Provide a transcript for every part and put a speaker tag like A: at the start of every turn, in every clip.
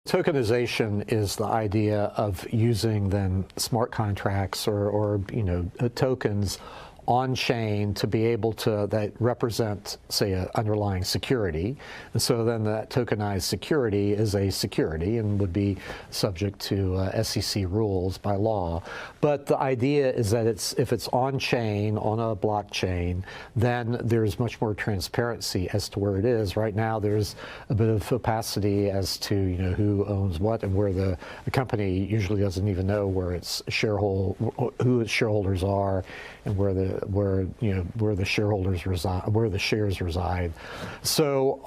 A: Tokenization is the idea of using then smart contracts or tokens on chain to be able to that represent, say, an underlying security. And so then that tokenized security is a security and would be subject to SEC rules by law. But the idea is that if it's on chain, on a blockchain, then there's much more transparency as to where it is. Right now, there's a bit of opacity as to who owns what and where the company usually doesn't even know where its who its shareholders are and where the shareholders reside, where the shares reside. So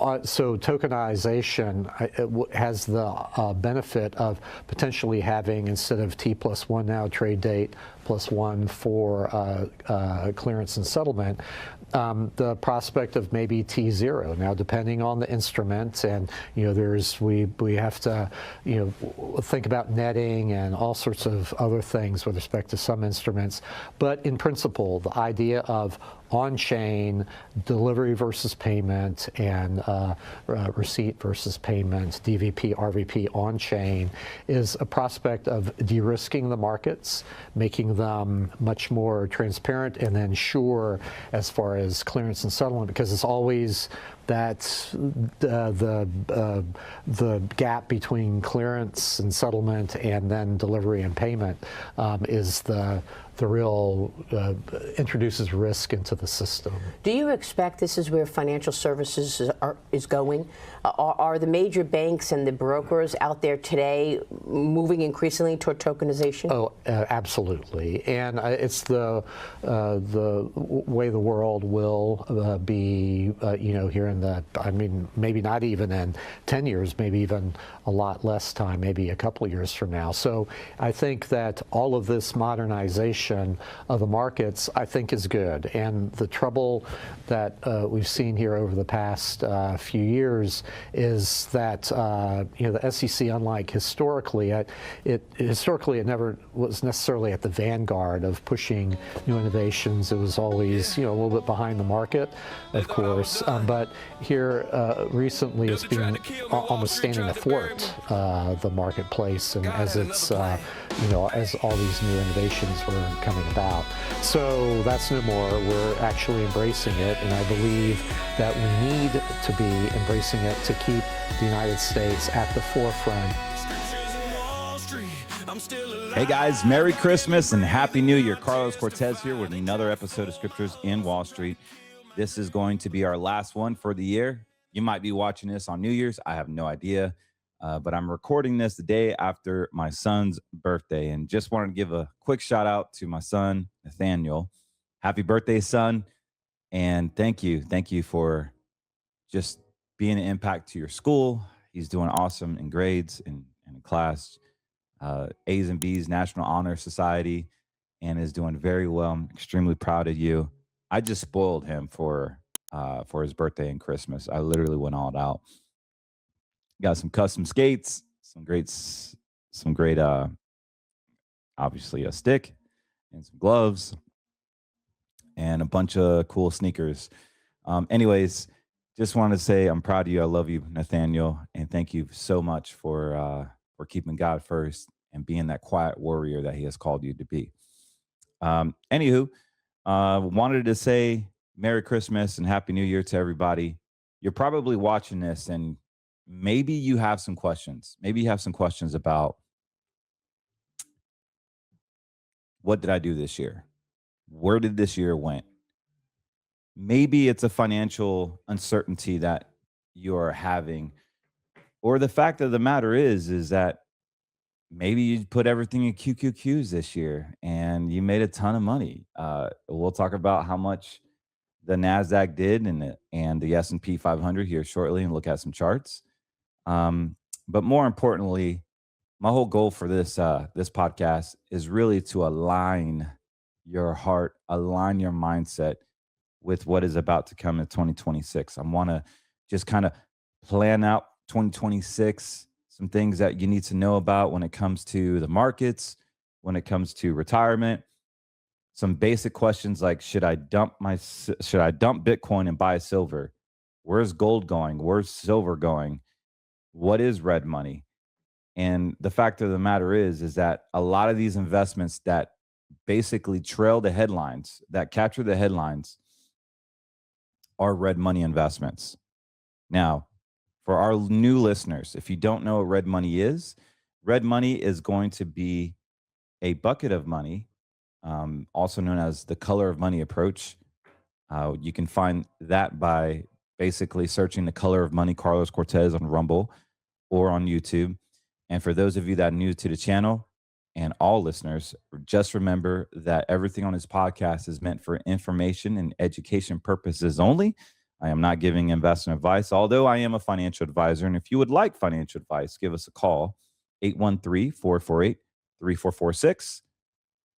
A: tokenization has the benefit of potentially having, instead of T+1 now trade date +1 for clearance and settlement, the prospect of maybe T0. Now, depending on the instrument, and we have to think about netting and all sorts of other things with respect to some instruments. But in principle, the idea of on-chain delivery versus payment and receipt versus payment, DVP, RVP on-chain, is a prospect of de-risking the markets, making them much more transparent and then sure as far as clearance and settlement, because it's always that the gap between clearance and settlement and then delivery and payment is the real introduces risk into the system.
B: Do you expect this is where financial services is going? Are the major banks and the brokers out there today moving increasingly toward tokenization?
A: Oh, absolutely. And it's the way the world will be, here in maybe not even in 10 years, maybe even a lot less time, maybe a couple of years from now. So I think that all of this modernization of the markets, I think, is good. And the trouble that we've seen here over the past few years is that the SEC, unlike historically, it never was necessarily at the vanguard of pushing new innovations. It was always a little bit behind the market, of course. But here recently, it's been almost standing athwart the marketplace, and as it's as all these new innovations were coming about. So that's no more. We're actually embracing it, and I believe that we need to be embracing it to keep the United States at the forefront.
C: Hey guys, Merry Christmas and Happy New Year. Carlos Cortez here with another episode of Scriptures in Wall Street. This is going to be our last one for the year. You might be watching this on New Year's. I have no idea. But I'm recording this the day after my son's birthday, and just wanted to give a quick shout out to my son, Nathaniel. Happy birthday, son. And thank you. Thank you for just being an impact to your school. He's doing awesome in grades and in class, A's and B's, National Honor Society, and is doing very well. I'm extremely proud of you. I just spoiled him for his birthday and Christmas. I literally went all out. Got some custom skates, some great, obviously a stick and some gloves and a bunch of cool sneakers. Anyways, just wanted to say I'm proud of you. I love you, Nathaniel, and thank you so much for keeping God first and being that quiet warrior that He has called you to be. Anywho, wanted to say Merry Christmas and Happy New Year to everybody. You're probably watching this and maybe you have some questions. Maybe you have some questions about, what did I do this year? Where did this year went? Maybe it's a financial uncertainty that you're having. Or the fact of the matter is that maybe you put everything in QQQs this year and you made a ton of money. We'll talk about how much the NASDAQ did and the S&P 500 here shortly and look at some charts. But more importantly, my whole goal for this podcast is really to align your heart, align your mindset with what is about to come in 2026. I want to just kind of plan out 2026, some things that you need to know about when it comes to the markets, when it comes to retirement, some basic questions like, should I dump Bitcoin and buy silver? Where's gold going? Where's silver going? What is red money? And the fact of the matter is that a lot of these investments that basically trail the headlines, that capture the headlines, are red money investments. Now, for our new listeners, if you don't know what red money is going to be a bucket of money, also known as the color of money approach. You can find that by basically searching the color of money, Carlos Cortez, on Rumble or on YouTube. And for those of you that are new to the channel and all listeners, just remember that everything on this podcast is meant for information and education purposes only. I am not giving investment advice, although I am a financial advisor. And if you would like financial advice, give us a call, 813-448-3446.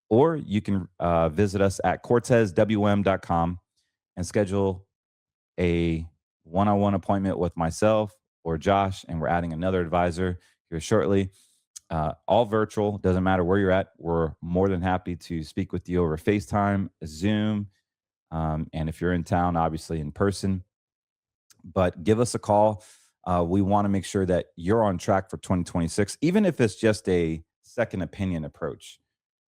C: Or you can visit us at cortezwm.com and schedule a one-on-one appointment with myself or Josh, and we're adding another advisor here shortly. All virtual, doesn't matter where you're at. We're more than happy to speak with you over FaceTime, Zoom, and if you're in town, obviously in person. But give us a call. We want to make sure that you're on track for 2026, even if it's just a second opinion approach.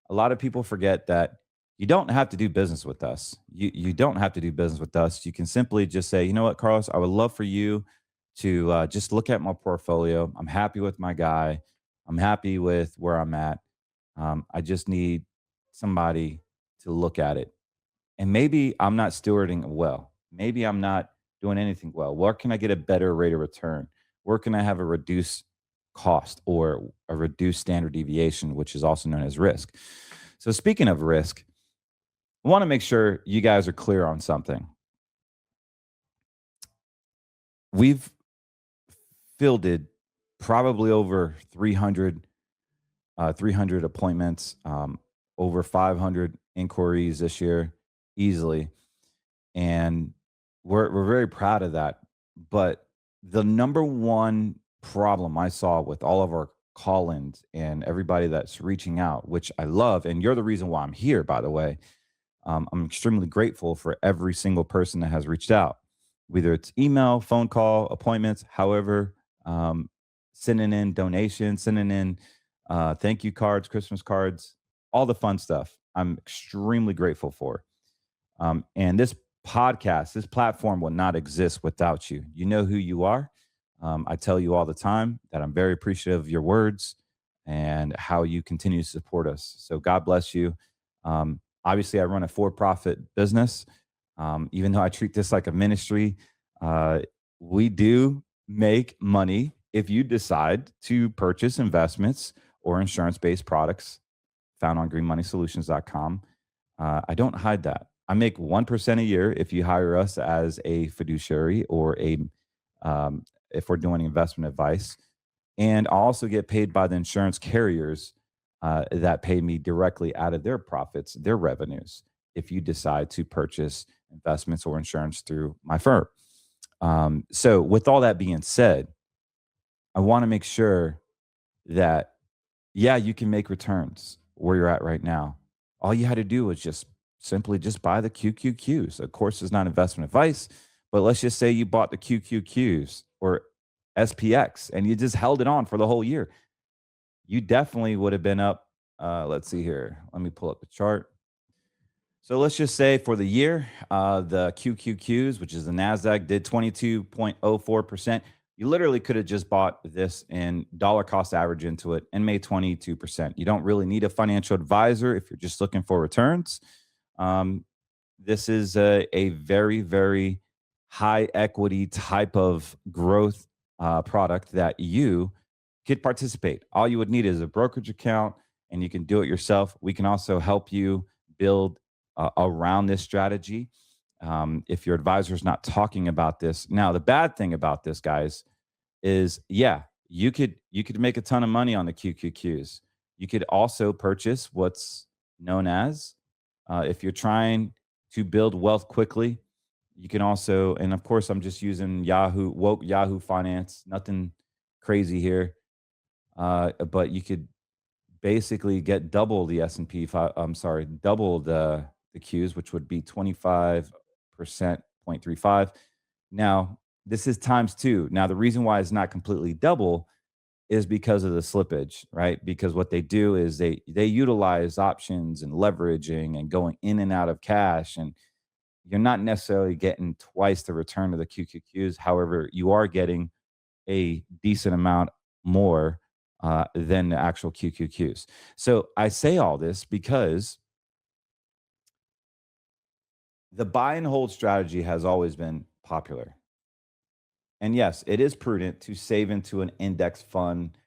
C: A lot of people forget that you don't have to do business with us. You don't have to do business with us. You can simply just say, you know what, Carlos, I would love for you to just look at my portfolio. I'm happy with my guy. I'm happy with where I'm at. I just need somebody to look at it. And maybe I'm not stewarding it well. Maybe I'm not doing anything well. Where can I get a better rate of return? Where can I have a reduced cost or a reduced standard deviation, which is also known as risk? So, speaking of risk, I want to make sure you guys are clear on something. We've fielded probably over 300 appointments, over 500 inquiries this year, easily. And we're very proud of that. But the number one problem I saw with all of our call-ins and everybody that's reaching out, which I love, and you're the reason why I'm here, by the way. I'm extremely grateful for every single person that has reached out, whether it's email, phone call, appointments, however, sending in donations, sending in thank you cards, Christmas cards, all the fun stuff. I'm extremely grateful for. And this podcast, this platform will not exist without you. You know who you are. I tell you all the time that I'm very appreciative of your words and how you continue to support us. So God bless you. Obviously, I run a for-profit business. Even though I treat this like a ministry, we do make money if you decide to purchase investments or insurance-based products found on greenmoneysolutions.com. I don't hide that. I make 1% a year if you hire us as a fiduciary or if we're doing investment advice. And I also get paid by the insurance carriers that pay me directly out of their profits, their revenues, if you decide to purchase investments or insurance through my firm. So with all that being said, I want to make sure that, yeah, you can make returns where you're at right now. All you had to do was just simply just buy the QQQs. Of course, it's not investment advice, but let's just say you bought the QQQs or SPX and you just held it on for the whole year. You definitely would have been up. Let's see here. Let me pull up the chart. So let's just say for the year, the QQQs, which is the NASDAQ, did 22.04%. You literally could have just bought this and dollar cost average into it and made 22%. You don't really need a financial advisor if you're just looking for returns. This is a very, very high equity type of growth product that you could participate. All you would need is a brokerage account and you can do it yourself. We can also help you build around this strategy. If your advisor is not talking about this. Now, the bad thing about this, guys, is you could make a ton of money on the QQQs. You could also purchase what's known as, if you're trying to build wealth quickly, you can also, and of course, I'm just using woke Yahoo Finance, nothing crazy here, but you could basically get double the S&P. Double the Qs, which would be 25%, 0.35. Now, this is times two. Now, the reason why it's not completely double is because of the slippage, right? Because what they do is they utilize options and leveraging and going in and out of cash, and you're not necessarily getting twice the return of the QQQs. However, you are getting a decent amount more than the actual QQQs. So I say all this because the buy and hold strategy has always been popular. And yes, it is prudent to save into an index fund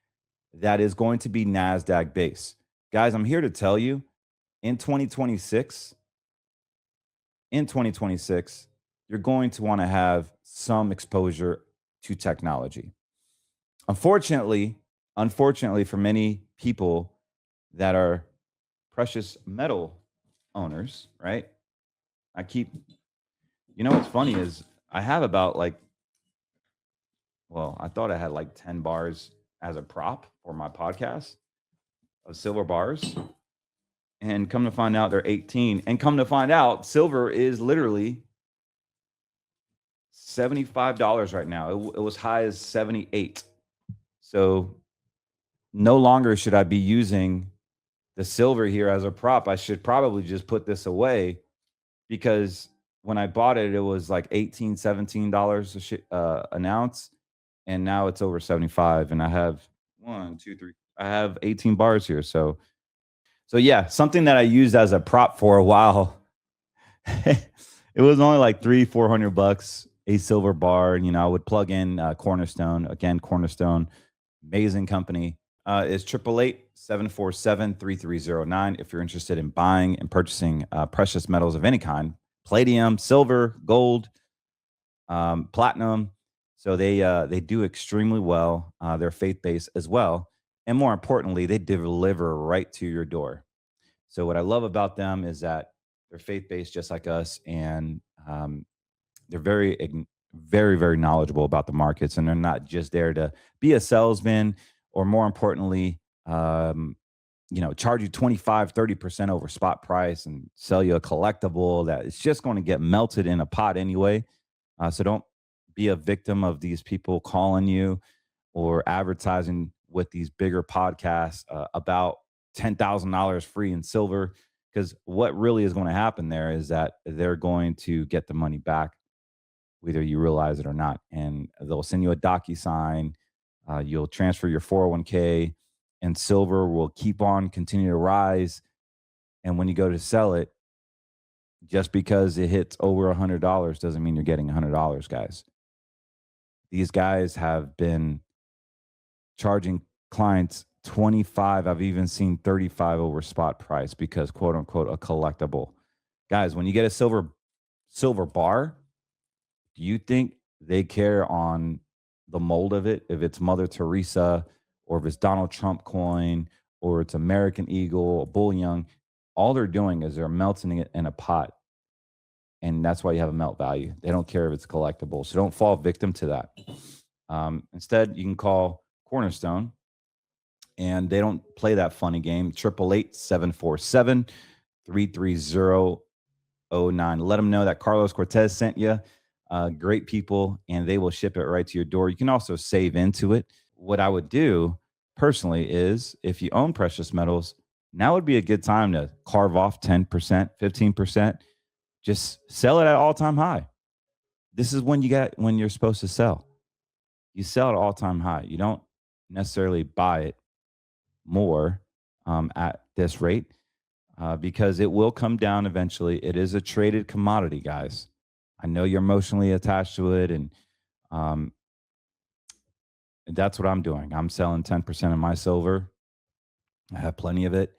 C: that is going to be NASDAQ based. Guys, I'm here to tell you in 2026, you're going to want to have some exposure to technology. Unfortunately, for many people that are precious metal owners, right? What's funny is I have about I thought I had like 10 bars as a prop for my podcast of silver bars. And come to find out they're 18. And come to find out silver is literally $75 right now. It was high as 78. So no longer should I be using the silver here as a prop. I should probably just put this away, because when I bought it, it was like $18, $17 an ounce. And now it's over 75. And I have 1, 2, 3. I have 18 bars here. So yeah, something that I used as a prop for a while. It was only like $300-400 a silver bar. And, I would plug in Cornerstone. Again, Cornerstone, amazing company. Is 888-747-3309 if you're interested in buying and purchasing precious metals of any kind: palladium, silver, gold, platinum. So they do extremely well. They're faith-based as well. And more importantly, they deliver right to your door. So what I love about them is that they're faith-based just like us, and they're very, very, very knowledgeable about the markets, and they're not just there to be a salesman, or more importantly, charge you 25-30% over spot price and sell you a collectible that it's just going to get melted in a pot anyway. So don't be a victim of these people calling you or advertising with these bigger podcasts about $10,000 free in silver, because what really is going to happen there is that they're going to get the money back, whether you realize it or not. And they'll send you a DocuSign. You'll transfer your 401k, and silver will continue to rise. And when you go to sell it, just because it hits over $100 doesn't mean you're getting $100, guys. These guys have been charging clients 25. I've even seen 35 over spot price because, quote unquote, a collectible. Guys, when you get a silver bar, do you think they care on the mold of it? If it's Mother Teresa, or if it's Donald Trump coin, or it's American Eagle, or bullion, all they're doing is they're melting it in a pot. And that's why you have a melt value. They don't care if it's collectible. So don't fall victim to that. Instead, you can call Cornerstone, and they don't play that funny game. 888-747-33009. Let them know that Carlos Cortez sent you. Great people, and they will ship it right to your door. You can also save into it. What I would do personally is, if you own precious metals, now would be a good time to carve off 10%, 15%. Just sell it at all-time high. This is when you're supposed to sell. You sell at all-time high. You don't necessarily buy it more at this rate, because it will come down eventually. It is a traded commodity, guys. I know you're emotionally attached to it, and that's what I'm doing. I'm selling 10% of my silver. I have plenty of it,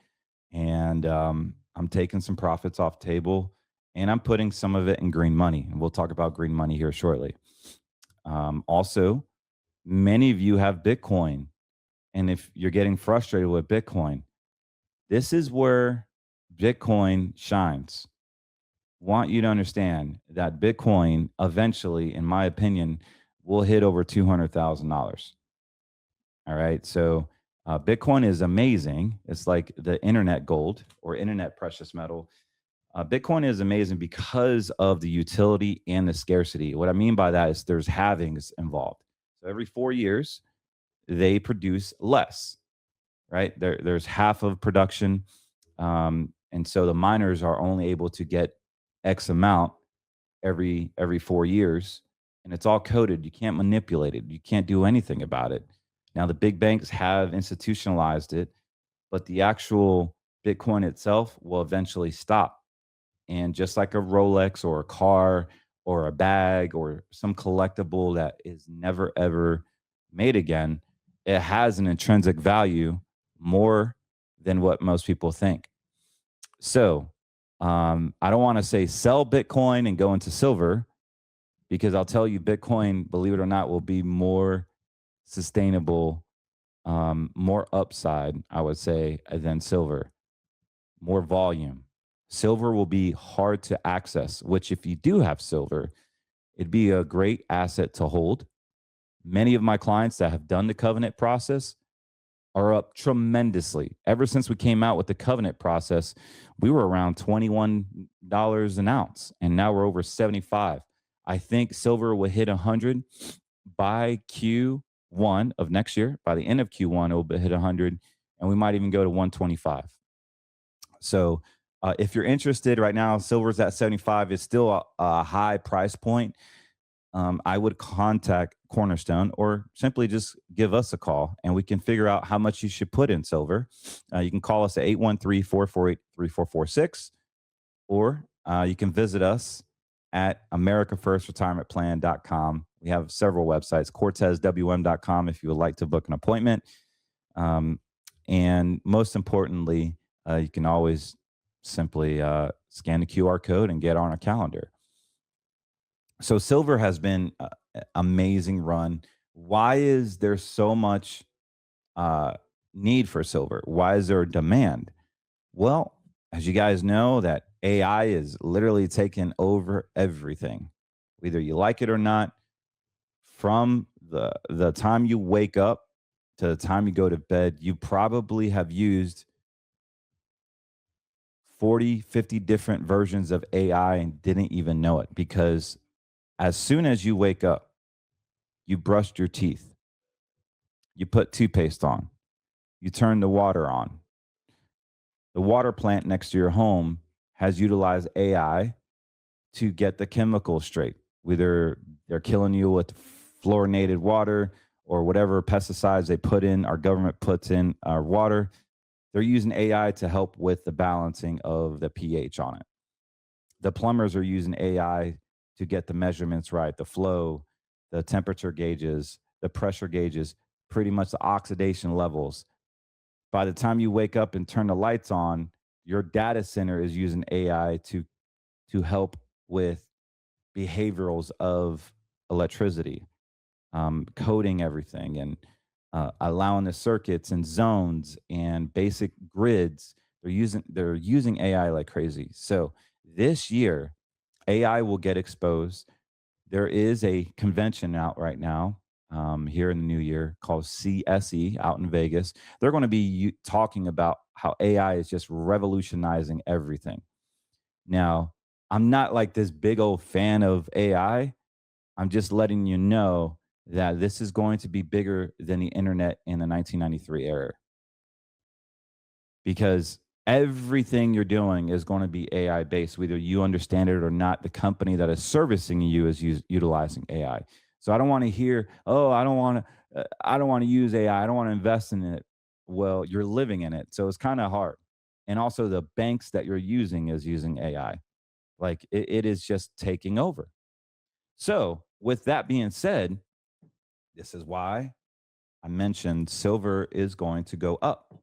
C: and I'm taking some profits off the table, and I'm putting some of it in green money. And we'll talk about green money here shortly. Also, many of you have Bitcoin, and if you're getting frustrated with Bitcoin, this is where Bitcoin shines. Want you to understand that Bitcoin eventually, in my opinion, will hit over $200,000. All right. So Bitcoin is amazing. It's like the internet gold or internet precious metal. Bitcoin is amazing because of the utility and the scarcity. What I mean by that is there's halvings involved. So every 4 years, they produce less, right? There's half of production. And so the miners are only able to get X amount every 4 years, and it's all coded. You can't manipulate it. You can't do anything about it. Now the big banks have institutionalized it, but the actual Bitcoin itself will eventually stop. And just like a Rolex or a car or a bag or some collectible that is never ever made again, it has an intrinsic value more than what most people think. So I don't want to say sell Bitcoin and go into silver, because I'll tell you, Bitcoin, believe it or not, will be more sustainable, more upside, I would say, than silver, more volume. Silver will be hard to access, which, if you do have silver, it'd be a great asset to hold. Many of my clients that have done the covenant process are up tremendously. Ever since we came out with the covenant process, we were around $21 an ounce, and now we're over 75. I think silver will hit 100 by Q1 of next year. By the end of Q1, it will hit 100, and we might even go to 125. So if you're interested right now, silver's at 75. It's still a high price point. I would contact Cornerstone, or simply just give us a call and we can figure out how much you should put in silver. You can call us at 813-448-3446, or you can visit us at americafirstretirementplan.com. We have several websites, cortezwm.com, if you would like to book an appointment. And most importantly, you can always simply scan the QR code and get on a calendar. So silver has been an amazing run. Why is there so much need for silver? Why is there a demand? Well, as you guys know, that AI is literally taking over everything, whether you like it or not. From the time you wake up to the time you go to bed, you probably have used 40, 50 different versions of AI and didn't even know it, because as soon as you wake up, you brushed your teeth, you put toothpaste on, you turn the water on. The water plant next to your home has utilized AI to get the chemicals straight, whether they're killing you with fluorinated water or whatever pesticides they put in, our government puts in our water. They're using AI to help with the balancing of the pH on it. The plumbers are using AI to get the measurements right, the flow, the temperature gauges, the pressure gauges, pretty much the oxidation levels. By the time you wake up and turn the lights on, your data center is using AI to help with behaviorals of electricity, coding everything, and allowing the circuits and zones and basic grids. They're using AI like crazy. So this year, AI will get exposed. There is a convention out right now here in the new year called CSE out in Vegas. They're going to be talking about how AI is just revolutionizing everything. Now, I'm not like this big old fan of AI. I'm just letting you know that this is going to be bigger than the internet in the 1993 era, because everything you're doing is going to be AI based, whether you understand it or not. The company that is servicing you is utilizing AI. So I don't want to hear, oh, I don't want to use AI. I don't want to invest in it. Well, you're living in it, so it's kind of hard. And also, the banks that you're using is using AI. Like it is just taking over. So with that being said, this is why I mentioned silver is going to go up.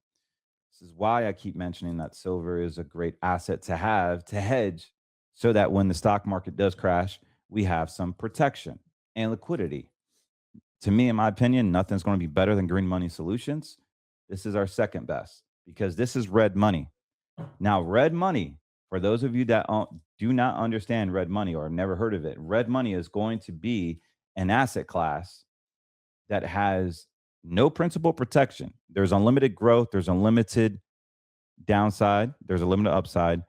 C: This is why I keep mentioning that silver is a great asset to have to hedge, so that when the stock market does crash, we have some protection and liquidity. To me, in my opinion, nothing's going to be better than Green Money Solutions. This is our second best, because this is red money. Now, red money, for those of you that do not understand red money or have never heard of it, red money is going to be an asset class that has no principal protection. There's unlimited growth. There's unlimited downside. There's a limited upside.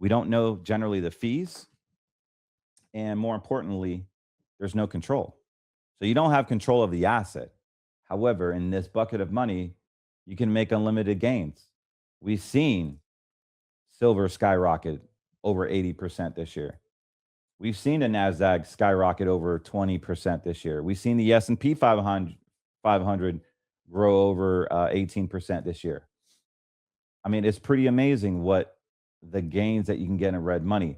C: We don't know generally the fees. And more importantly, there's no control. So you don't have control of the asset. However, in this bucket of money, you can make unlimited gains. We've seen silver skyrocket over 80% this year. We've seen the Nasdaq skyrocket over 20% this year. We've seen the S&P 500 grow over 18% this year. I mean, it's pretty amazing what the gains that you can get in red money.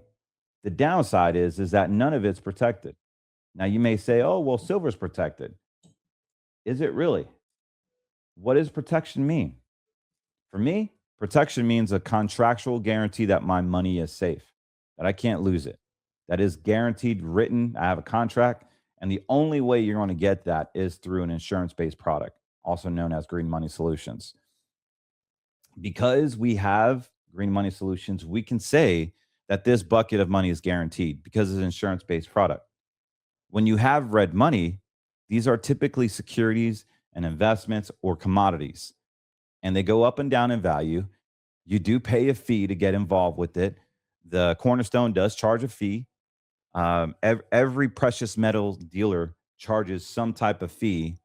C: The downside is that none of it's protected. Now you may say, "Oh, well, silver's protected." Is it really? What does protection mean? For me, protection means a contractual guarantee that my money is safe, that I can't lose it. That is guaranteed, written. I have a contract. And the only way you're going to get that is through an insurance based product, also known as Green Money Solutions. Because we have Green Money Solutions, we can say that this bucket of money is guaranteed because it's an insurance based product. When you have red money, these are typically securities and investments or commodities, and they go up and down in value. You do pay a fee to get involved with it. The Cornerstone does charge a fee. Every precious metal dealer charges some type of fee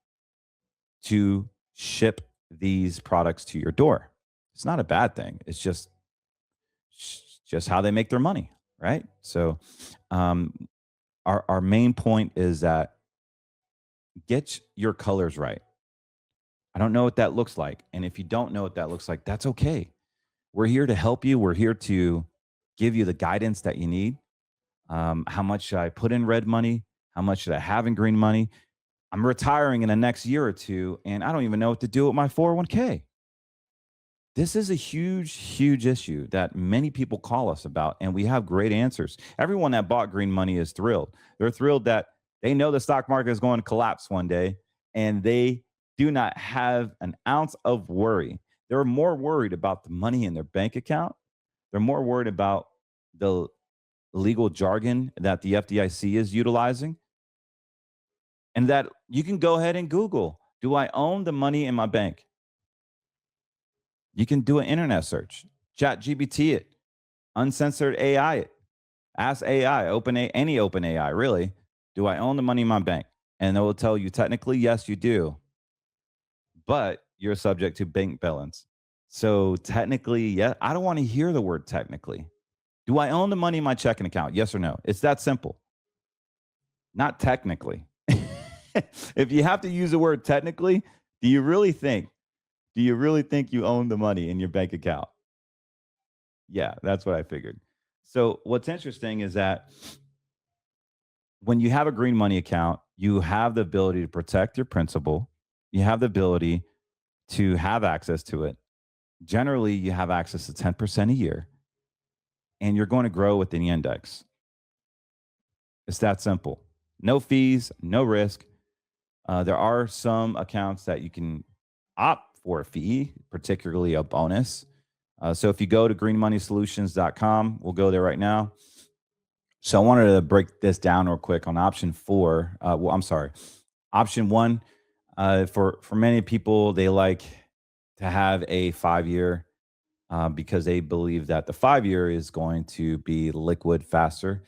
C: to ship these products to your door. It's not a bad thing. It's just how they make their money, right? So, our main point is that get your colors right. I don't know what that looks like, and if you don't know what that looks like, that's okay. We're here to help you. We're here to give you the guidance that you need. How much should I put in red money? How much should I have in green money? I'm retiring in the next year or two, and I don't even know what to do with my 401k. This is a huge, huge issue that many people call us about, and we have great answers. Everyone that bought green money is thrilled. They're thrilled that they know the stock market is going to collapse one day, and they do not have an ounce of worry. They're more worried about the money in their bank account. They're more worried about the legal jargon that the FDIC is utilizing. And that you can go ahead and Google, do I own the money in my bank? You can do an internet search, chat GBT it, uncensored AI it, ask AI, any open AI, really. Do I own the money in my bank? And it will tell you technically, yes, you do. But you're subject to bank balance. So technically, yeah, I don't want to hear the word technically. Do I own the money in my checking account? Yes or no? It's that simple. Not technically. If you have to use the word technically, do you really think you own the money in your bank account? Yeah, that's what I figured. So what's interesting is that when you have a green money account, you have the ability to protect your principal. You have the ability to have access to it. Generally, you have access to 10% a year, and you're going to grow within the index. It's that simple. No fees, no risk. There are some accounts that you can opt for a fee, particularly a bonus. So if you go to greenmoneysolutions.com, we'll go there right now. So I wanted to break this down real quick on option 4. Option 1. For many people, they like to have a 5-year because they believe that the 5-year is going to be liquid faster.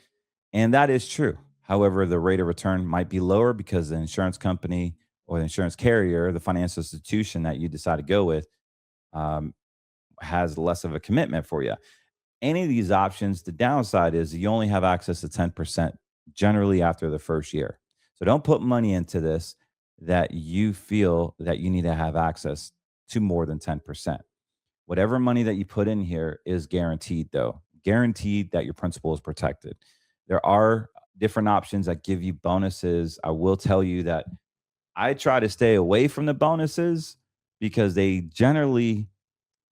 C: And that is true. However, the rate of return might be lower because the insurance company or the insurance carrier, the financial institution that you decide to go with, has less of a commitment for you. Any of these options, the downside is you only have access to 10% generally after the first year. So don't put money into this that you feel that you need to have access to more than 10%. Whatever money that you put in here is guaranteed, though, guaranteed that your principal is protected. There are different options that give you bonuses. I will tell you that I try to stay away from the bonuses because they generally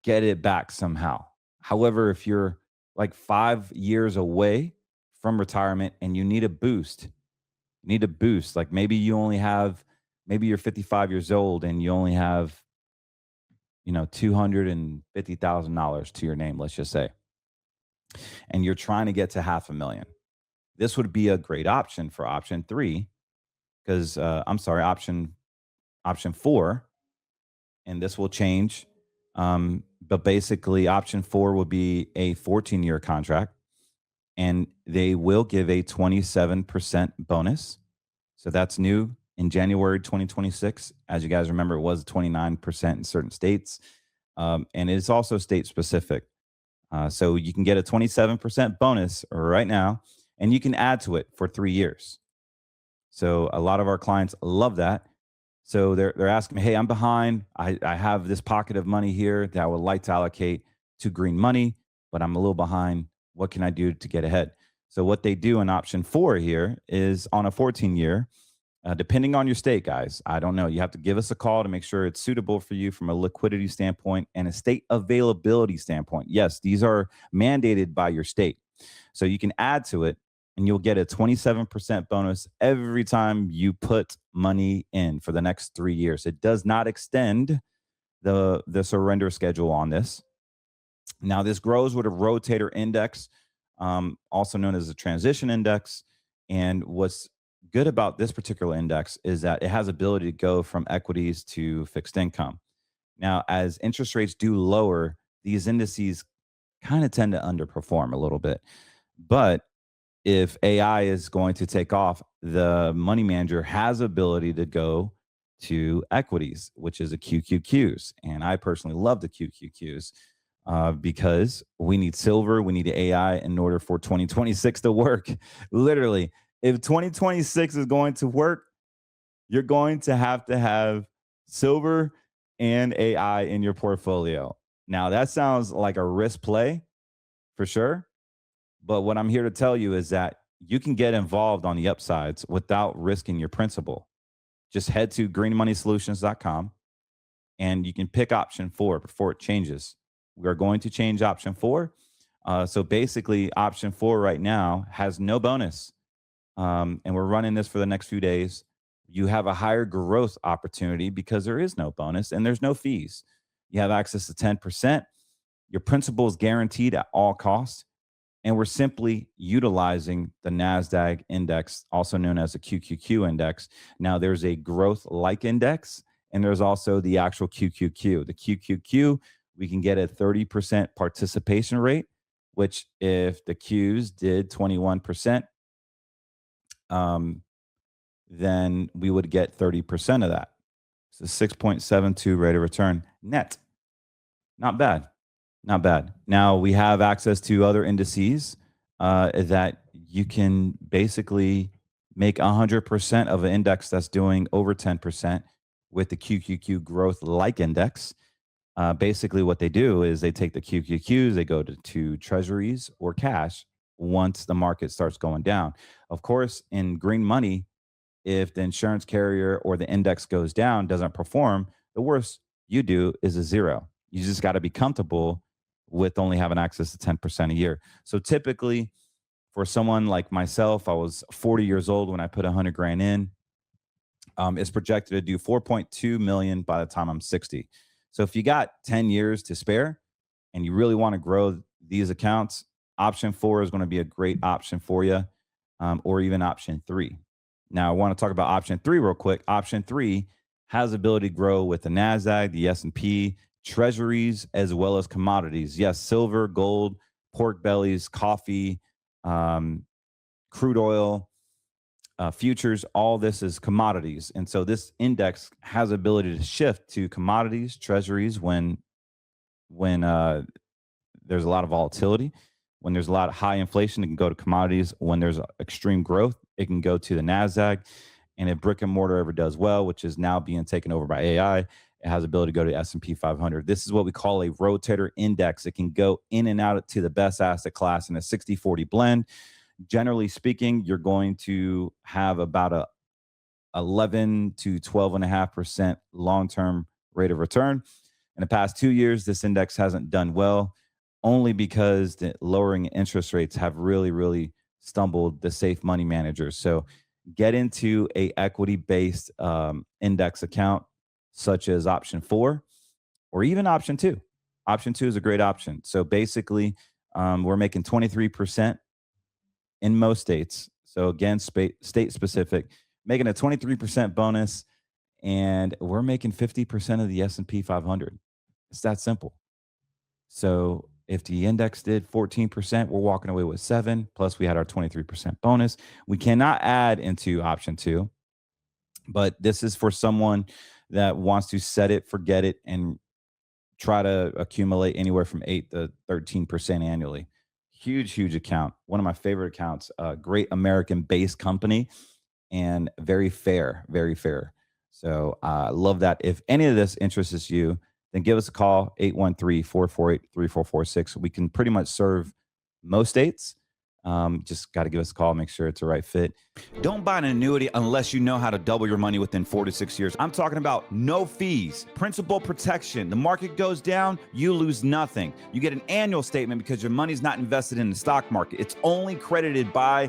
C: get it back somehow. However, if you're like 5 years away from retirement and you need a boost, like maybe you're 55 years old and you only have, $250,000 to your name, let's just say, and you're trying to get to $500,000. This would be a great option for option 3, because option 4, and this will change. But basically, option 4 would be a 14-year contract, and they will give a 27% bonus. So that's new. in January 2026. As you guys remember, it was 29% in certain states. And it's also state specific. So you can get a 27% bonus right now, and you can add to it for 3 years. So a lot of our clients love that. So they're asking me, hey, I'm behind. I have this pocket of money here that I would like to allocate to green money, but I'm a little behind. What can I do to get ahead? So what they do in option 4 here is on a 14-year, depending on your state, guys. I don't know. You have to give us a call to make sure it's suitable for you from a liquidity standpoint and a state availability standpoint. Yes, these are mandated by your state. So you can add to it, and you'll get a 27% bonus every time you put money in for the next 3 years. It does not extend the surrender schedule on this. Now, this grows with a rotator index, also known as a transition index. And what's good about this particular index is that it has ability to go from equities to fixed income. Now, as interest rates do lower, these indices kind of tend to underperform a little bit. But if AI is going to take off, the money manager has ability to go to equities, which is a QQQs. And I personally love the QQQs because we need silver, we need AI in order for 2026 to work. Literally, if 2026 is going to work, you're going to have silver and AI in your portfolio. Now, that sounds like a risk play for sure. But what I'm here to tell you is that you can get involved on the upsides without risking your principal. Just head to greenmoneysolutions.com and you can pick option 4 before it changes. We are going to change option 4. So basically, option 4 right now has no bonus. And we're running this for the next few days. You have a higher growth opportunity because there is no bonus and there's no fees. You have access to 10%. Your principal is guaranteed at all costs. And we're simply utilizing the NASDAQ index, also known as a QQQ index. Now, there's a growth-like index, and there's also the actual QQQ. The QQQ, we can get a 30% participation rate, which if the Qs did 21%, then we would get 30% of that. So 6.72 rate of return net. Not bad. Not bad. Now we have access to other indices that you can basically make 100% of an index that's doing over 10% with the QQQ growth like index. Basically what they do is they take the QQQs, they go to treasuries or cash once the market starts going down. Of course, in green money, if the insurance carrier or the index goes down, doesn't perform, the worst you do is a zero. You just got to be comfortable with only having access to 10% a year. So typically for someone like myself, I was 40 years old when I put 100 grand in. It's projected to do 4.2 million by the time I'm 60. So if you got 10 years to spare and you really want to grow these accounts, option 4 is going to be a great option for you, or even option 3. Now I want to talk about option 3 real quick. Option 3 has the ability to grow with the NASDAQ, the S&P, treasuries, as well as commodities. Yes, silver, gold, pork bellies, coffee, crude oil, futures, all this is commodities. And so this index has ability to shift to commodities, treasuries when there's a lot of volatility. When there's a lot of high inflation, it can go to commodities. When there's extreme growth, it can go to the NASDAQ. And if brick and mortar ever does well, which is now being taken over by AI, it has the ability to go to S&P 500. This is what we call a rotator index. It can go in and out to the best asset class in a 60-40 blend. Generally speaking, you're going to have about a 11 to 12.5% long-term rate of return. In the past 2 years, this index hasn't done well, only because the lowering interest rates have really stumbled the safe money managers. So get into a equity-based index account, such as option 4 or even option 2. Option 2 is a great option. So basically, we're making 23% in most states. So again, state specific, making a 23% bonus, and we're making 50% of the S&P 500. It's that simple. So if the index did 14%, we're walking away with 7, plus we had our 23% bonus. We cannot add into option 2 But this is for someone that wants to set it, forget it, and try to accumulate anywhere from 8 to 13% annually. Huge, huge account. One of my favorite accounts, a great American based company and very fair, very fair. So I love that. If any of this interests you, then give us a call, 813-448-3446. We can pretty much serve most states. Just got to give us a call, make sure it's the right fit. Don't buy an annuity unless you know how to double your money within 4 to 6 years. I'm talking about no fees, principal protection. The market goes down, you lose nothing. You get an annual statement because your money's not invested in the stock market. It's only credited by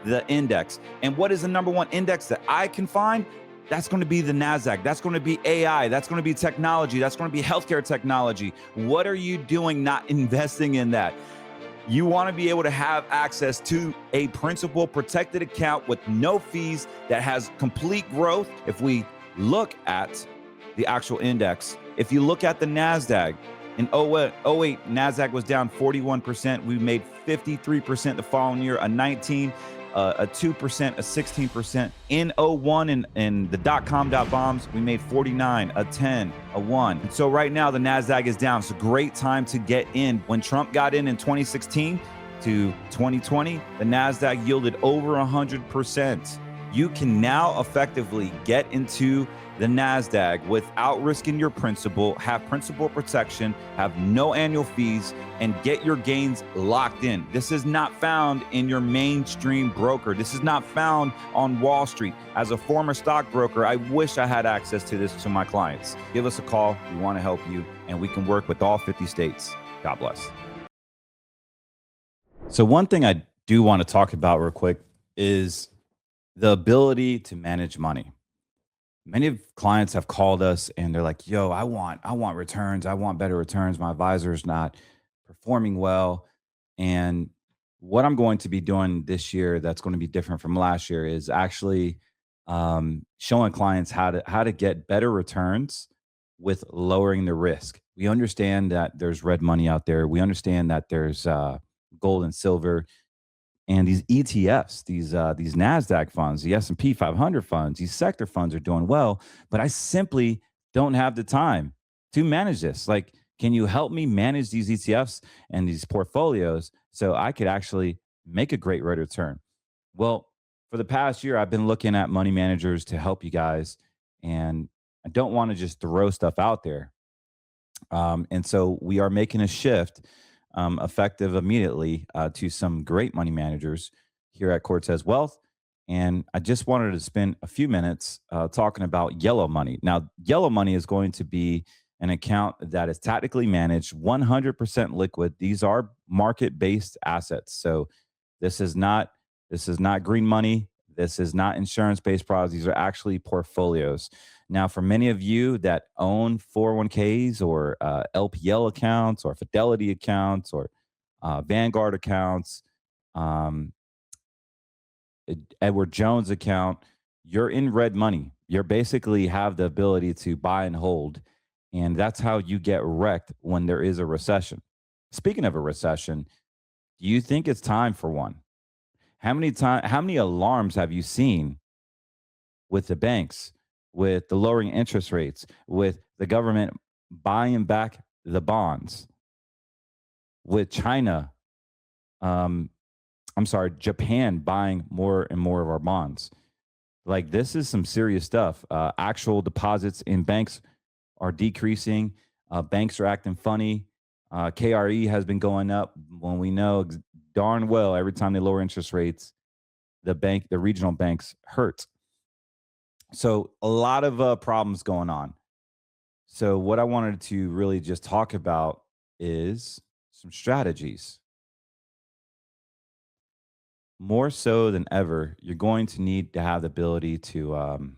C: the index. And what is the number one index that I can find? That's going to be the NASDAQ. That's going to be AI. That's going to be technology. That's going to be healthcare technology. What are you doing not investing in that? You want to be able to have access to a principal protected account with no fees that has complete growth. If we look at the actual index, if you look at the NASDAQ, in 08, NASDAQ was down 41%. We made 53% the following year, a 19, a 2%, a 16%. In 01 and the dot-com bombs, we made 49, a 10, a 1. And so right now the NASDAQ is down. It's a great time to get in. When Trump got in 2016 to 2020, the NASDAQ yielded over 100%. You can now effectively get into the NASDAQ without risking your principal, have principal protection, have no annual fees, and get your gains locked in. This is not found in your mainstream broker. This is not found on Wall Street. As a former stockbroker, I wish I had access to this to my clients. Give us a call. We want to help you, and we can work with all 50 states. God bless. So one thing I do want to talk about real quick is the ability to manage money. Many of clients have called us and they're like, yo, I want returns. I want better returns. My advisor's not performing well. And what I'm going to be doing this year that's going to be different from last year is actually showing clients how to get better returns with lowering the risk. We understand that there's red money out there. We understand that there's gold and silver. And these ETFs, these NASDAQ funds, the S&P 500 funds, these sector funds are doing well, but I simply don't have the time to manage this. Like, can you help me manage these ETFs and these portfolios so I could actually make a great rate of return? Well, for the past year, I've been looking at money managers to help you guys, and I don't want to just throw stuff out there. And so we are making a shift effective immediately to some great money managers here at Cortez Wealth. And I just wanted to spend a few minutes talking about yellow money. Now, yellow money is going to be an account that is tactically managed, 100% liquid. These are market-based assets. So this is not green money. This is not insurance-based products. These are actually portfolios. Now, for many of you that own 401ks or LPL accounts or Fidelity accounts or Vanguard accounts, Edward Jones account, you're in red money. You basically have the ability to buy and hold. And that's how you get wrecked when there is a recession. Speaking of a recession, do you think it's time for one? How many alarms have you seen with the banks, with the lowering interest rates, with the government buying back the bonds, with China, Japan buying more and more of our bonds? Like, this is some serious stuff. Actual deposits in banks are decreasing. Banks are acting funny. KRE has been going up when we know darn well every time they lower interest rates, the regional banks hurt. So a lot of problems going on. So what I wanted to really just talk about is some strategies. More so than ever, you're going to need to have the ability to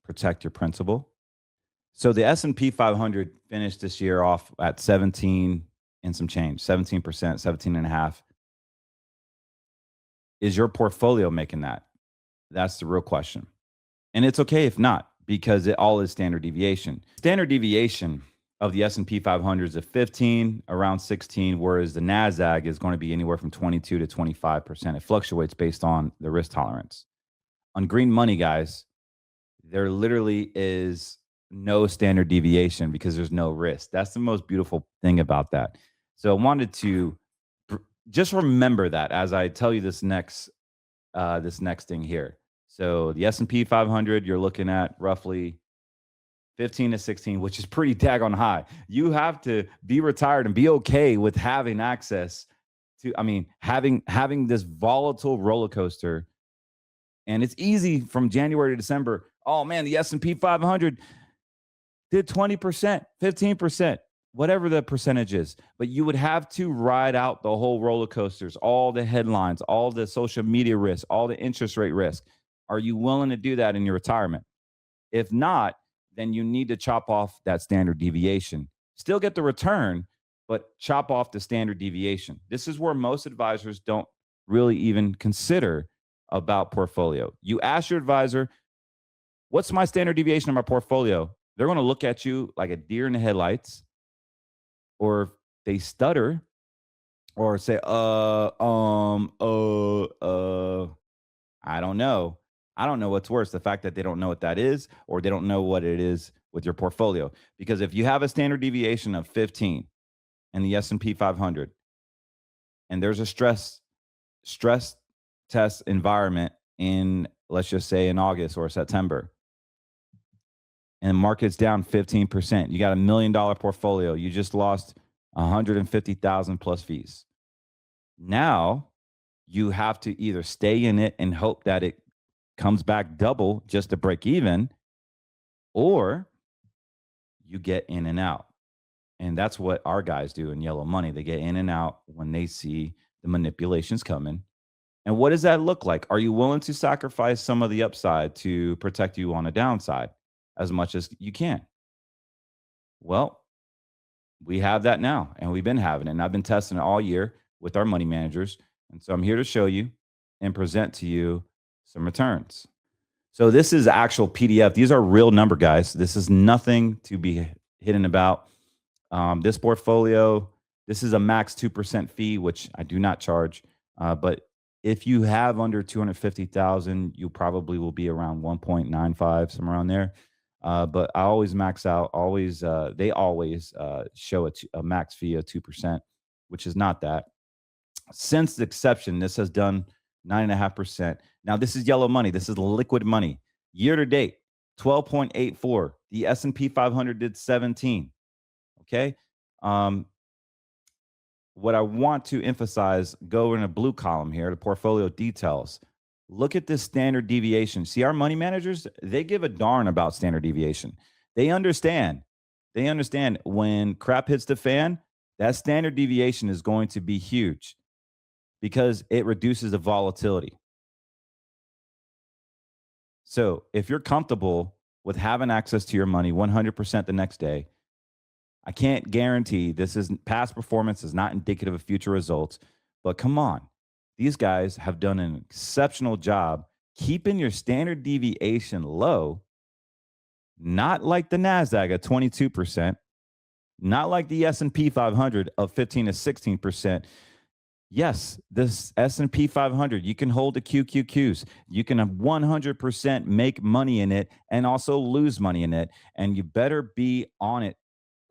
C: protect your principal. So the S&P 500 finished this year off at 17 and some change, 17%, 17 and a half. Is your portfolio making that? That's the real question. And it's okay if not, because it all is standard deviation. Standard deviation of the S&P 500 is at 15, around 16, whereas the NASDAQ is going to be anywhere from 22 to 25%. It fluctuates based on the risk tolerance. On green money, guys, there literally is no standard deviation because there's no risk. That's the most beautiful thing about that. So I wanted to just remember that as I tell you this next thing here. So the S&P 500, you're looking at roughly 15 to 16, which is pretty daggone high. You have to be retired and be okay with having access to, I mean, having this volatile roller coaster. And it's easy from January to December. Oh man, the S&P 500 did 20%, 15%, whatever the percentage is. But you would have to ride out the whole roller coasters, all the headlines, all the social media risk, all the interest rate risk. Are you willing to do that in your retirement? If not, then you need to chop off that standard deviation. Still get the return, but chop off the standard deviation. This is where most advisors don't really even consider about portfolio. You ask your advisor, what's my standard deviation of my portfolio? They're going to look at you like a deer in the headlights, or if they stutter or say, I don't know. I don't know what's worse, the fact that they don't know what that is, or they don't know what it is with your portfolio. Because if you have a standard deviation of 15 in the S&P 500, and there's a stress test environment in, let's just say, in August or September, and the market's down 15%, you got $1 million portfolio, you just lost 150,000 plus fees. Now you have to either stay in it and hope that it comes back double just to break even, or you get in and out. And that's what our guys do in Yellow Money. They get in and out when they see the manipulations coming. And what does that look like? Are you willing to sacrifice some of the upside to protect you on a downside as much as you can? Well, we have that now, and we've been having it. And I've been testing it all year with our money managers. And so I'm here to show you and present to you some returns. So this is actual PDF. These are real number, guys. This is nothing to be hidden about. This portfolio, this is a max 2% fee, which I do not charge. But if you have under 250,000, you probably will be around 1.95, somewhere around there. But I always max out. They always show a max fee of 2%, which is not that. Since the exception, this has done 9.5%. Now this is Yellow Money. This is liquid money. Year to date, 12.84. The S&P 500 did 17. Okay. What I want to emphasize, go in a blue column here, the portfolio details. Look at this standard deviation. See, our money managers, they give a darn about standard deviation. They understand. They understand when crap hits the fan, that standard deviation is going to be huge because it reduces the volatility. So if you're comfortable with having access to your money 100% the next day, I can't guarantee this is past performance is not indicative of future results, but come on. These guys have done an exceptional job keeping your standard deviation low, not like the NASDAQ at 22%, not like the S&P 500 of 15 to 16%. Yes, this S&P 500, you can hold the QQQs. You can 100% make money in it and also lose money in it. And you better be on it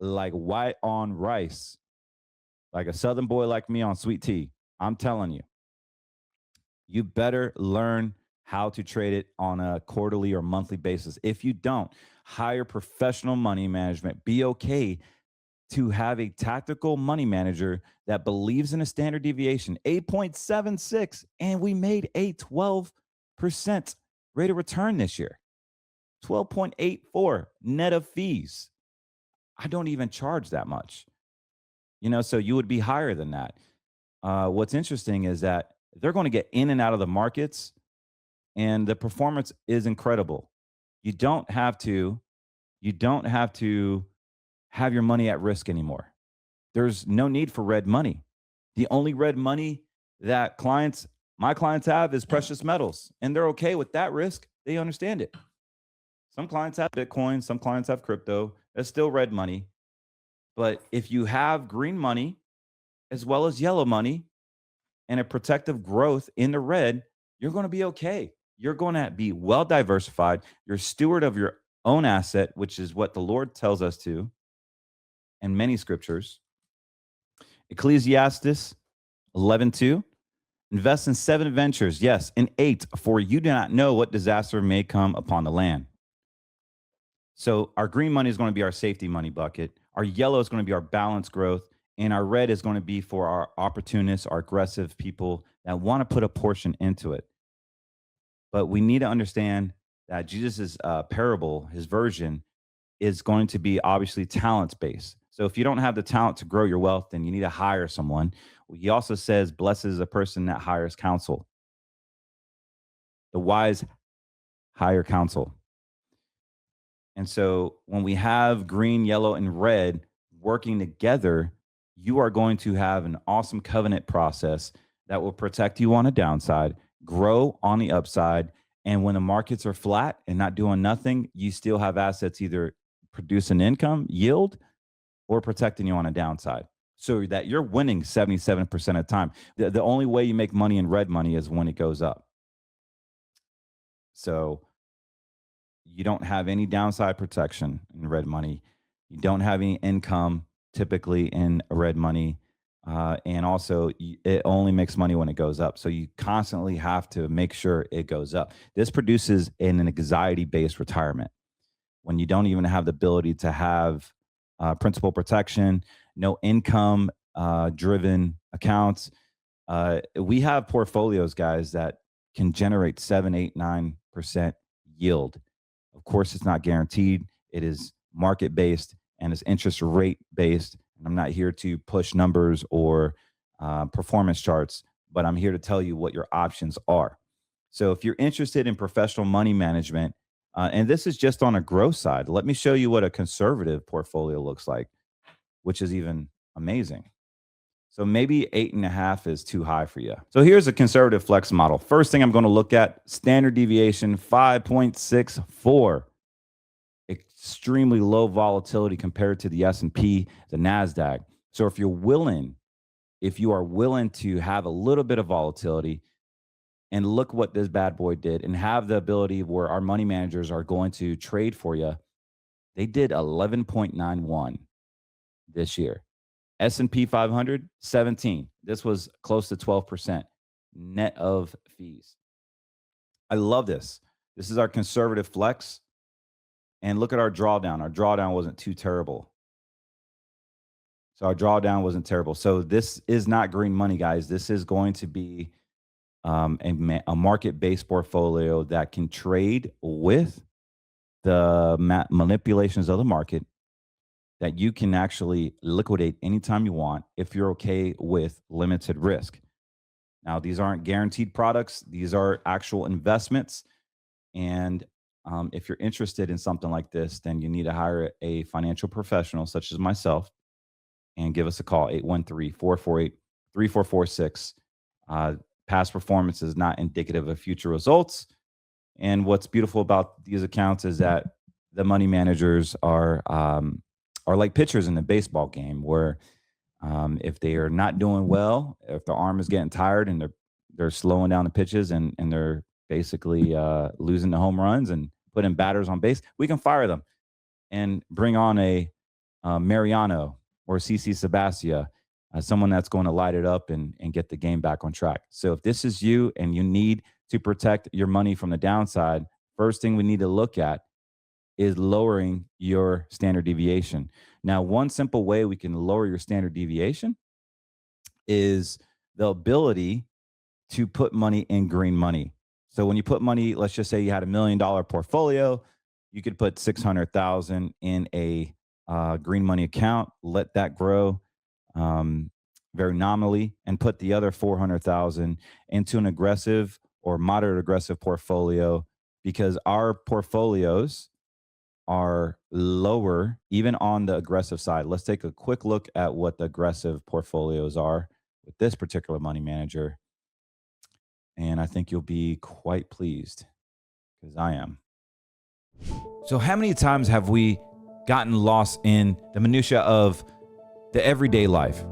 C: like white on rice, like a Southern boy like me on sweet tea. I'm telling you, you better learn how to trade it on a quarterly or monthly basis. If you don't, hire professional money management. Be okay to have a tactical money manager that believes in a standard deviation, 8.76, and we made a 12% rate of return this year, 12.84 net of fees. I don't even charge that much, so you would be higher than that. What's interesting is that they're going to get in and out of the markets, and the performance is incredible. You don't have to have your money at risk anymore. There's no need for red money. The only red money that my clients have is precious metals, and they're okay with that risk. They understand it. Some clients have Bitcoin, some clients have crypto. That's still red money. But if you have green money as well as yellow money and a protective growth in the red, you're going to be okay. You're going to be well diversified. You're a steward of your own asset, which is what the Lord tells us to in many scriptures. Ecclesiastes 11:2. Invest in 7 ventures, yes, in 8, for you do not know what disaster may come upon the land. So our green money is going to be our safety money bucket. Our yellow is going to be our balanced growth. And our red is going to be for our opportunists, our aggressive people that want to put a portion into it. But we need to understand that Jesus' parable, his version, is going to be obviously talents based. So if you don't have the talent to grow your wealth, then you need to hire someone. He also says, blessed is a person that hires counsel. The wise hire counsel. And so when we have green, yellow, and red working together, you are going to have an awesome covenant process that will protect you on a downside, grow on the upside. And when the markets are flat and not doing nothing, you still have assets either produce an income yield or protecting you on a downside, so that you're winning 77% of the time. The only way you make money in red money is when it goes up. So you don't have any downside protection in red money. You don't have any income typically in red money. And also, it only makes money when it goes up. So you constantly have to make sure it goes up. This produces an anxiety-based retirement when you don't even have the ability to have principal protection, no income driven accounts. We have portfolios, guys, that can generate 7, 8, 9% yield. Of course, it's not guaranteed. It is market based and it's interest rate based. And I'm not here to push numbers or performance charts, but I'm here to tell you what your options are. So if you're interested in professional money management, and this is just on a growth side, let me show you what a conservative portfolio looks like, which is even amazing. So maybe 8.5 is too high for you. So here's a conservative flex model. First thing I'm going to look at, standard deviation 5.64. Extremely low volatility compared to the S&P, the NASDAQ. So if you are willing to have a little bit of volatility, and look what this bad boy did, and have the ability where our money managers are going to trade for you, they did 11.91 this year. S&P 500, 17. This was close to 12% net of fees. I love this. This is our conservative flex. And look at our drawdown. Our drawdown wasn't too terrible. So our drawdown wasn't terrible. So this is not green money, guys. This is going to be a market-based portfolio that can trade with the manipulations of the market, that you can actually liquidate anytime you want if you're okay with limited risk. Now, these aren't guaranteed products. These are actual investments. And if you're interested in something like this, then you need to hire a financial professional such as myself and give us a call, 813-448-3446. Past performance is not indicative of future results. And what's beautiful about these accounts is that the money managers are like pitchers in a baseball game, where if they are not doing well, if the arm is getting tired and they're slowing down the pitches and they're basically losing the home runs and putting batters on base, we can fire them and bring on a Mariano or CC Sabathia, someone that's going to light it up and get the game back on track. So if this is you and you need to protect your money from the downside, first thing we need to look at is lowering your standard deviation. Now, one simple way we can lower your standard deviation is the ability to put money in green money. So when you put money, let's just say you had $1 million portfolio, you could put 600,000 in a green money account, let that grow very nominally, and put the other 400,000 into an aggressive or moderate aggressive portfolio, because our portfolios are lower even on the aggressive side. Let's take a quick look at what the aggressive portfolios are with this particular money manager. And I think you'll be quite pleased, because I am. So how many times have we gotten lost in the minutia of the everyday life?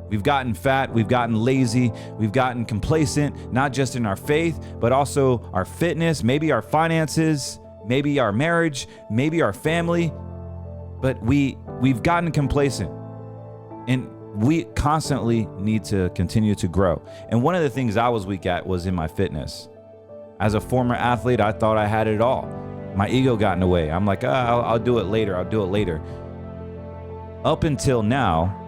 C: We've gotten fat, we've gotten lazy, we've gotten complacent, not just in our faith, but also our fitness, maybe our finances, maybe our marriage, maybe our family. But we've gotten complacent, and we constantly need to continue to grow. And one of the things I was weak at was in my fitness. As a former athlete, I thought I had it all. My ego got in the way. I'm like, I'll do it later. I'll do it later. Up until now,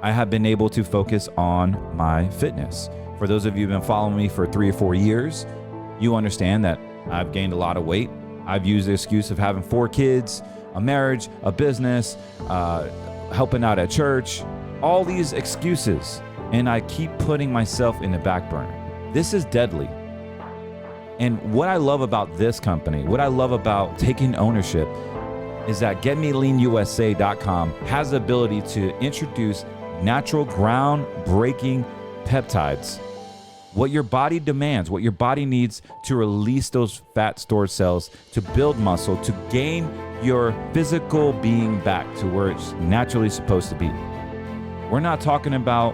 C: I have been able to focus on my fitness. For those of you who've been following me for 3 or 4 years, you understand that I've gained a lot of weight. I've used the excuse of having 4 kids, a marriage, a business, helping out at church, all these excuses. And I keep putting myself in the back burner. This is deadly. And what I love about this company, what I love about taking ownership, is that GetMeLeanUSA.com has the ability to introduce natural groundbreaking peptides. What your body demands, what your body needs to release those fat stored cells, to build muscle, to gain your physical being back to where it's naturally supposed to be. We're not talking about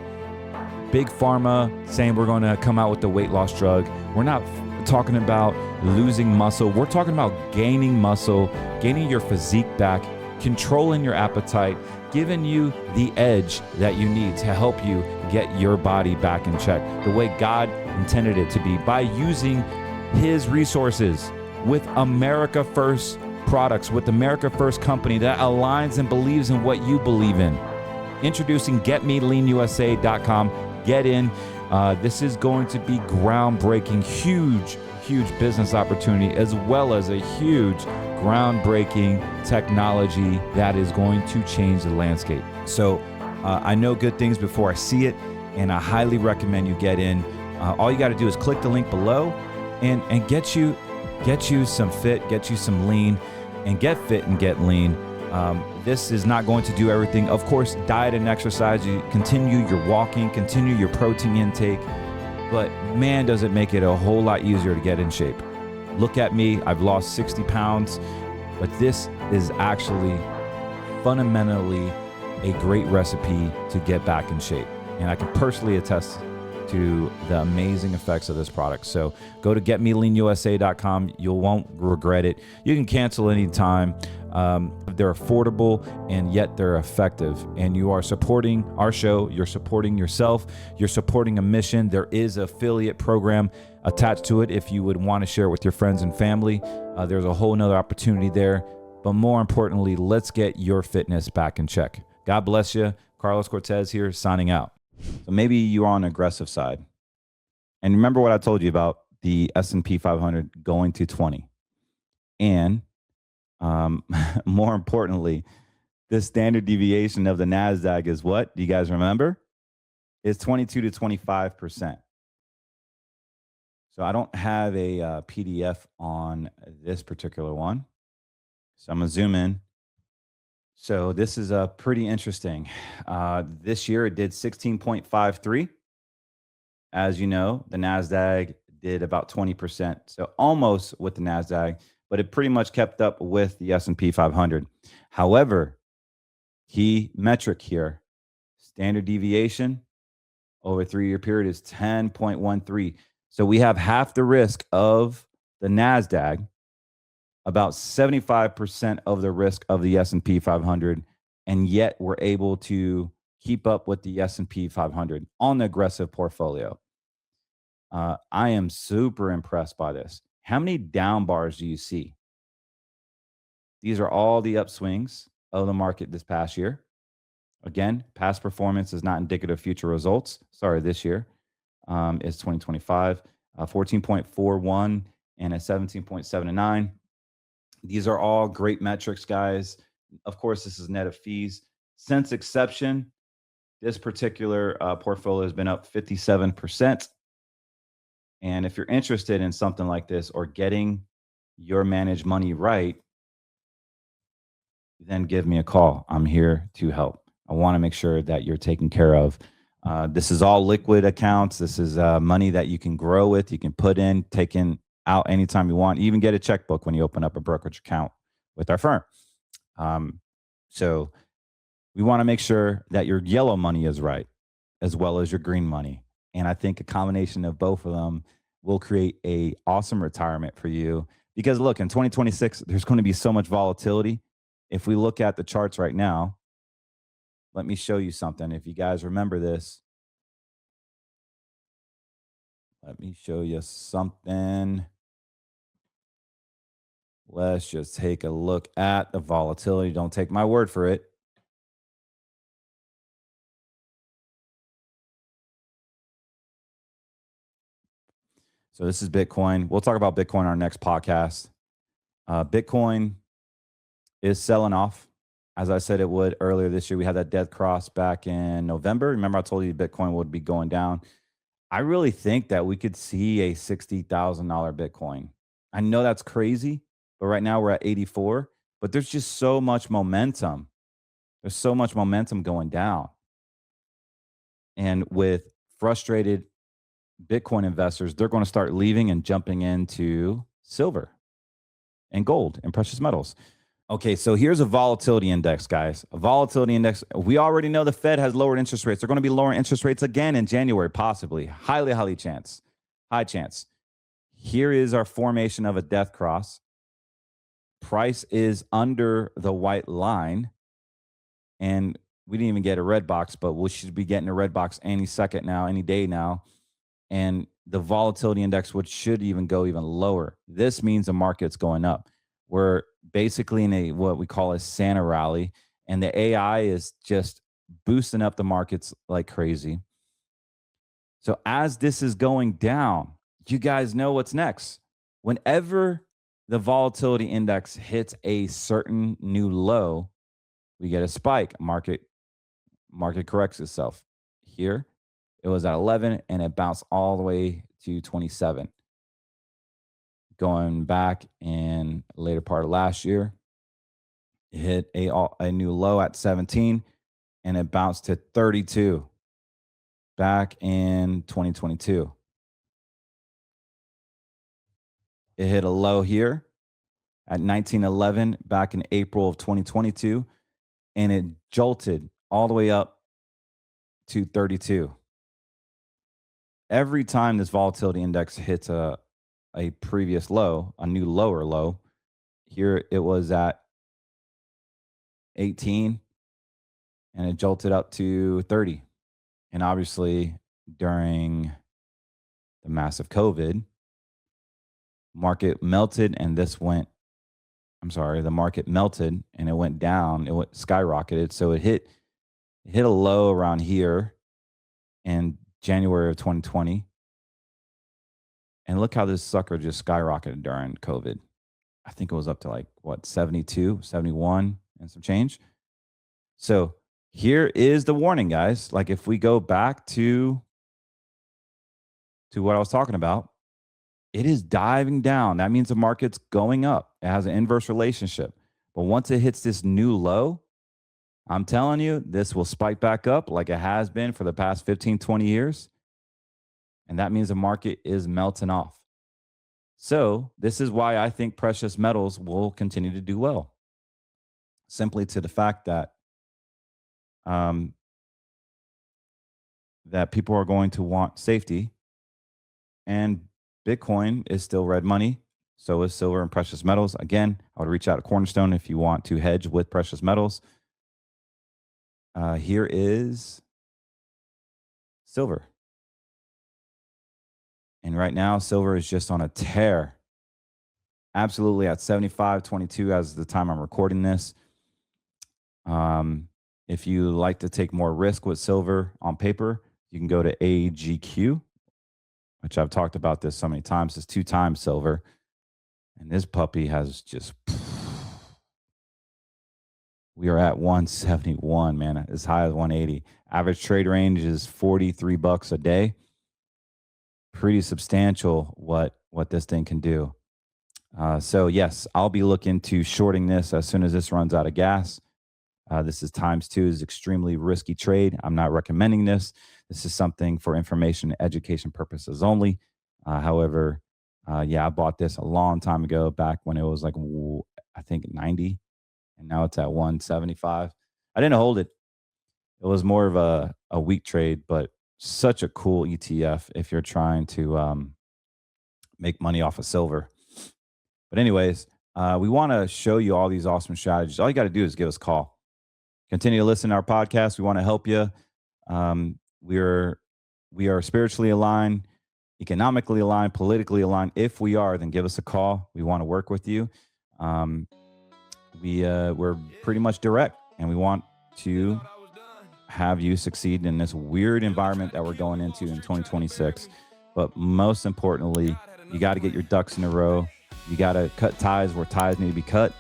C: big pharma saying we're going to come out with the weight loss drug. We're not talking about losing muscle. We're talking about gaining muscle, gaining your physique back, controlling your appetite, giving you the edge that you need to help you get your body back in check the way God intended it to be, by using his resources with America First products, with America First company that aligns and believes in what you believe in. Introducing GetMeLeanUSA.com. Get in. This is going to be groundbreaking, huge business opportunity, as well as a huge groundbreaking technology that is going to change the landscape. So I know good things before I see it, and I highly recommend you get in. All you got to do is click the link below and get you some fit, get you some lean, and get fit and get lean. This is not going to do everything. Of course, diet and exercise, you continue your walking, continue your protein intake, but man, does it make it a whole lot easier to get in shape. Look at me, I've lost 60 pounds, but this is actually fundamentally a great recipe to get back in shape. And I can personally attest to the amazing effects of this product. So go to GetMeLeanUSA.com. You won't regret it. You can cancel anytime. They're affordable, and yet they're effective. And you are supporting our show. You're supporting yourself. You're supporting a mission. There is an affiliate program attached to it if you would want to share it with your friends and family. There's a whole nother opportunity there. But more importantly, let's get your fitness back in check. God bless you. Carlos Cortez here, signing out. So maybe you're on the aggressive side. And remember what I told you about the S&P 500 going to 20. And more importantly, the standard deviation of the NASDAQ is what? Do you guys remember? It's 22 to 25%. So I don't have a PDF on this particular one. So I'm going to zoom in. So this is pretty interesting. This year it did 16.53. As you know, the NASDAQ did about 20%. So almost with the NASDAQ, but it pretty much kept up with the S&P 500. However, key metric here, standard deviation over a 3-year period is 10.13. So we have half the risk of the NASDAQ, about 75% of the risk of the S&P 500, and yet we're able to keep up with the S&P 500 on the aggressive portfolio. I am super impressed by this. How many down bars do you see? These are all the upswings of the market this past year. Again, past performance is not indicative of future results. Sorry, this year is 2025, 14.41 and a 17.79. These are all great metrics, guys. Of course, this is net of fees. Since inception, this particular portfolio has been up 57%. And if you're interested in something like this or getting your managed money right, then give me a call. I'm here to help. I want to make sure that you're taken care of. This is all liquid accounts. This is money that you can grow with. You can put in, take in, out anytime you want. You even get a checkbook when you open up a brokerage account with our firm. So we want to make sure that your yellow money is right. as well as your green money. And I think a combination of both of them will create a awesome retirement for you. Because look, in 2026, there's going to be so much volatility. If we look at the charts right now, let me show you something. If you guys remember this, let me show you something. Let's just take a look at the volatility. Don't take my word for it. So this is Bitcoin. We'll talk about Bitcoin on our next podcast. Bitcoin is selling off. As I said it would earlier this year, we had that death cross back in November. Remember I told you Bitcoin would be going down. I really think that we could see a $60,000 Bitcoin. I know that's crazy, but right now we're at 84, but there's just so much momentum. There's so much momentum going down. And with frustrated Bitcoin investors, they're going to start leaving and jumping into silver and gold and precious metals. Okay, so here's a volatility index, guys. A volatility index. We already know the Fed has lowered interest rates. They're going to be lowering interest rates again in January, possibly. High chance. Here is our formation of a death cross. Price is under the white line. And we didn't even get a red box, but we should be getting a red box any second now, any day now. And the volatility index should even go even lower. This means the market's going up. We're basically in a what we call a Santa rally, and the AI is just boosting up the markets like crazy. So as this is going down, you guys know what's next. Whenever the volatility index hits a certain new low, we get a spike. Market corrects itself. Here, it was at 11 and it bounced all the way to 27. Going back in the later part of last year, it hit a new low at 17 and it bounced to 32 back in 2022. It hit a low here at 1911 back in April of 2022, and it jolted all the way up to 32. Every time this volatility index hits a previous low, a new lower low, here it was at 18 and it jolted up to 30. And obviously during the massive COVID, market melted and the market melted and it went down, skyrocketed. So it hit a low around here in January of 2020. And look how this sucker just skyrocketed during COVID. I think it was up to 72, 71 and some change. So here is the warning, guys. Like if we go back to what I was talking about, it is diving down. That means the market's going up. It has an inverse relationship. But once it hits this new low, I'm telling you, this will spike back up like it has been for the past 15, 20 years. And that means the market is melting off. So this is why I think precious metals will continue to do well. Simply to the fact that that people are going to want safety, and Bitcoin is still red money. So is silver and precious metals. Again, I would reach out to Cornerstone if you want to hedge with precious metals. Here is silver. And right now, silver is just on a tear. Absolutely at 75.22 as the time I'm recording this. If you like to take more risk with silver on paper, you can go to AGQ, which I've talked about this so many times. It's 2 times silver. And this puppy has just... We are at 171, man, as high as 180. Average trade range is $43 a day. Pretty substantial what this thing can do. So yes, I'll be looking to shorting this as soon as this runs out of gas. This is ×2, is extremely risky trade. I'm not recommending this. This is something for information and education purposes only. However, I bought this a long time ago, back when it was I think 90, and now it's at 175. I didn't hold it. It was more of a weak trade, but such a cool ETF if you're trying to make money off of silver. But anyways, we want to show you all these awesome strategies. All you got to do is give us a call. Continue to listen to our podcast. We want to help you. We are spiritually aligned, economically aligned, politically aligned. If we are, then give us a call. We want to work with you. We're pretty much direct, and we want to have you succeed in this weird environment that we're going into in 2026. But most importantly, you got to get your ducks in a row. You got to cut ties where ties need to be cut,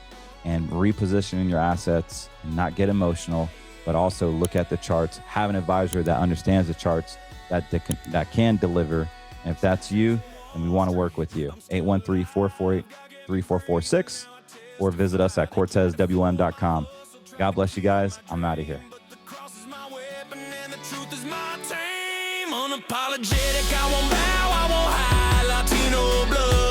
C: and reposition your assets and not get emotional, but also look at the charts. Have an advisor that understands the charts, that can deliver. And if that's you, then we want to work with you. 813-448-3446, or visit us at cortezwm.com. God bless you guys. I'm out of here.
D: Unapologetic, I won't bow, I won't hide. Latino blood.